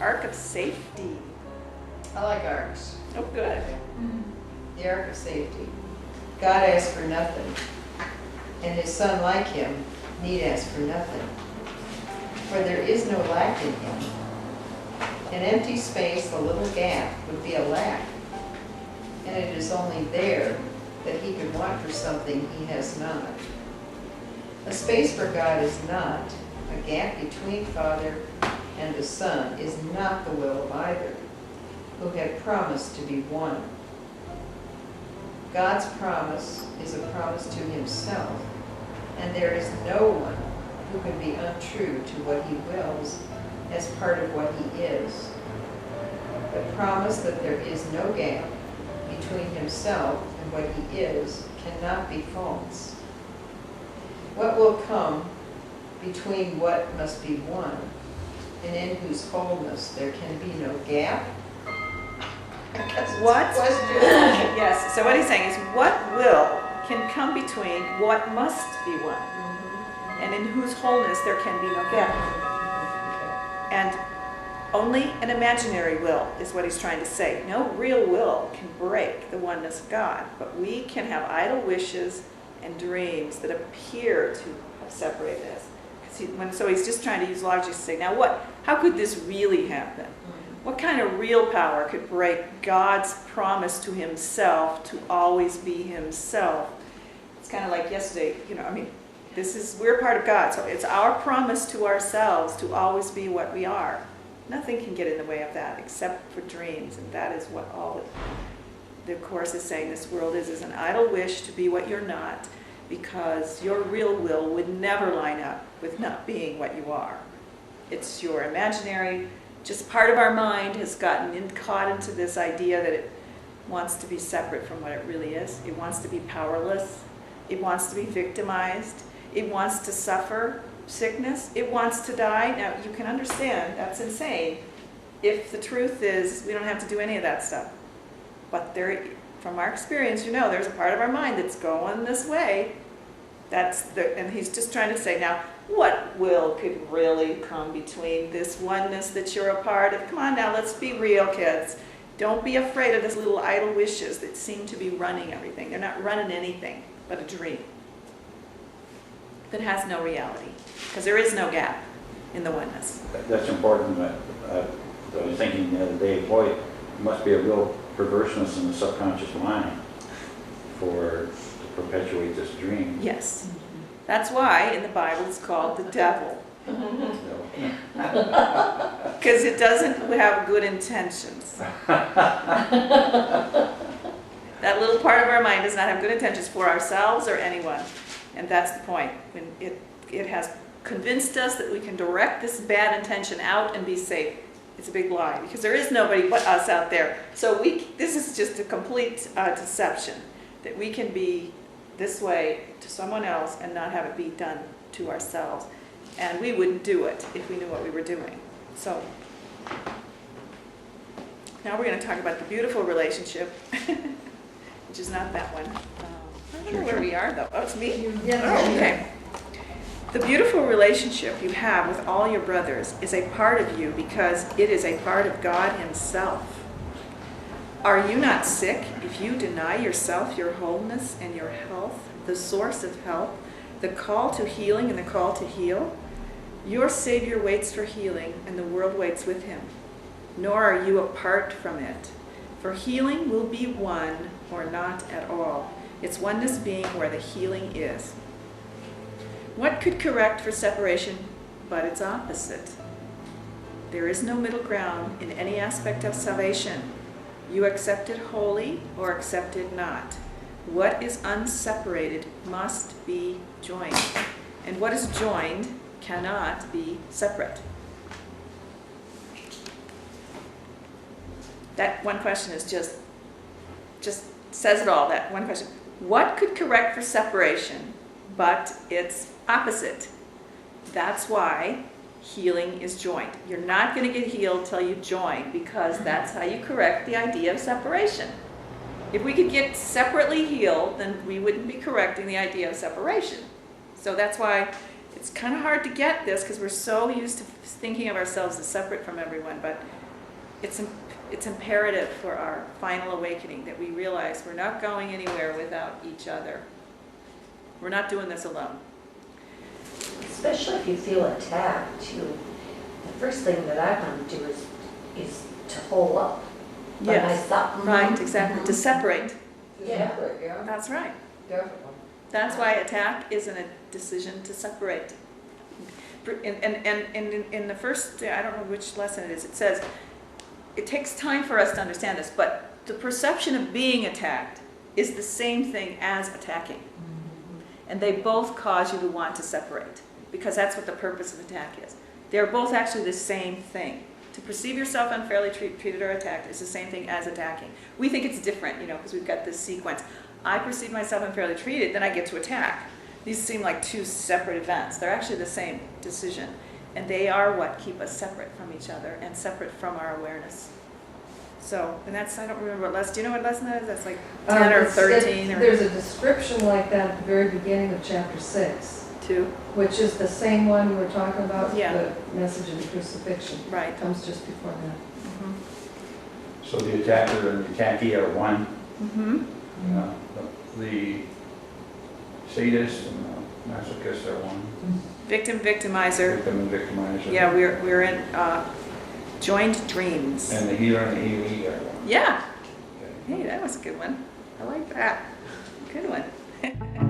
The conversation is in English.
Ark of Safety. I like arks. Oh, good. The Ark of Safety. God asked for nothing, and his Son, like him, need ask for nothing. For there is no lack in him. An empty space, a little gap, would be a lack. And it is only there that he could want for something he has not. A space for God is not, a gap between Father and the Son is not the will of either, who had promised to be one. God's promise is a promise to himself, and there is no one who can be untrue to what he wills as part of what he is. The promise that there is no gap between himself and what he is cannot be false. What will come between what must be one, and in whose wholeness there can be no gap? What? Yes, so what he's saying is, what will can come between what must be one, and in whose wholeness there can be no gap. And only an imaginary will is what he's trying to say. No real will can break the oneness of God, but we can have idle wishes and dreams that appear to have separated us. So he's just trying to use logic to say, now what? How could this really happen? What kind of real power could break God's promise to himself to always be himself? It's kind of like yesterday, we're part of God, so it's our promise to ourselves to always be what we are. Nothing can get in the way of that except for dreams, and that is what all the Course is saying this world is an idle wish to be what you're not, because your real will would never line up with not being what you are. It's your imaginary, just part of our mind has gotten caught into this idea that it wants to be separate from what it really is. It wants to be powerless. It wants to be victimized. It wants to suffer sickness. It wants to die. Now, you can understand that's insane if the truth is we don't have to do any of that stuff. But from our experience, there's a part of our mind that's going this way. And he's just trying to say, now, what will could really come between this oneness that you're a part of? Come on now, let's be real, kids. Don't be afraid of those little idle wishes that seem to be running everything. They're not running anything but a dream that has no reality, because there is no gap in the oneness. That's important. I was thinking the other day, boy, there must be a real perverseness in the subconscious mind to perpetuate this dream. Yes. That's why in the Bible it's called the devil. Because it doesn't have good intentions. That little part of our mind does not have good intentions for ourselves or anyone. And that's the point. When it has convinced us that we can direct this bad intention out and be safe. It's a big lie, because there is nobody but us out there. So this is just a complete deception, that we can be this way to someone else and not have it be done to ourselves. And we wouldn't do it if we knew what we were doing. So now we're going to talk about the beautiful relationship, which is not that one. I don't know where we are, though. Oh, it's me? Oh, okay. The beautiful relationship you have with all your brothers is a part of you because it is a part of God himself. Are you not sick if you deny yourself your wholeness and your health, the source of help, the call to healing and the call to heal? Your Savior waits for healing, and the world waits with him. Nor are you apart from it. For healing will be one or not at all. It's oneness being where the healing is. What could correct for separation but its opposite? There is no middle ground in any aspect of salvation. You accept it wholly or accept it not. What is unseparated must be joined, and what is joined cannot be separate. That one question is just says it all, that one question. What could correct for separation but its opposite? That's why healing is joined. You're not going to get healed till you join, because that's how you correct the idea of separation. If we could get separately healed, then we wouldn't be correcting the idea of separation. So that's why it's kind of hard to get this because we're so used to thinking of ourselves as separate from everyone, but it's imperative for our final awakening that we realize we're not going anywhere without each other. We're not doing this alone. Especially if you feel attacked, the first thing that I want to do is to hold up by Yes, myself. right, exactly, to separate. Yeah. Yeah, That's right. definitely. That's why attack isn't a decision to separate. And in the first, I don't know which lesson it is, it says, it takes time for us to understand this, but the perception of being attacked is the same thing as attacking. And they both cause you to want to separate, because that's what the purpose of attack is. They're both actually the same thing. To perceive yourself unfairly treated or attacked is the same thing as attacking. We think it's different, because we've got this sequence. I perceive myself unfairly treated, then I get to attack. These seem like two separate events. They're actually the same decision. And they are what keep us separate from each other and separate from our awareness. So, and that's, I don't remember what lesson, do you know what lesson that is? That's like 10 or 13 or There's a description like that at the very beginning of chapter 6, 2. which is the same one we're talking about, Yeah. the message of the crucifixion. Right. It comes just before that. Mhm. So the attacker and the attackee are one. Mhm. The sadist and the masochist are one. Victim, victimizer. Victim and victimizer. Yeah, we're in joined dreams. And the healer and the healee are one. Yeah. Okay. Hey, that was a good one. I like that. Good one.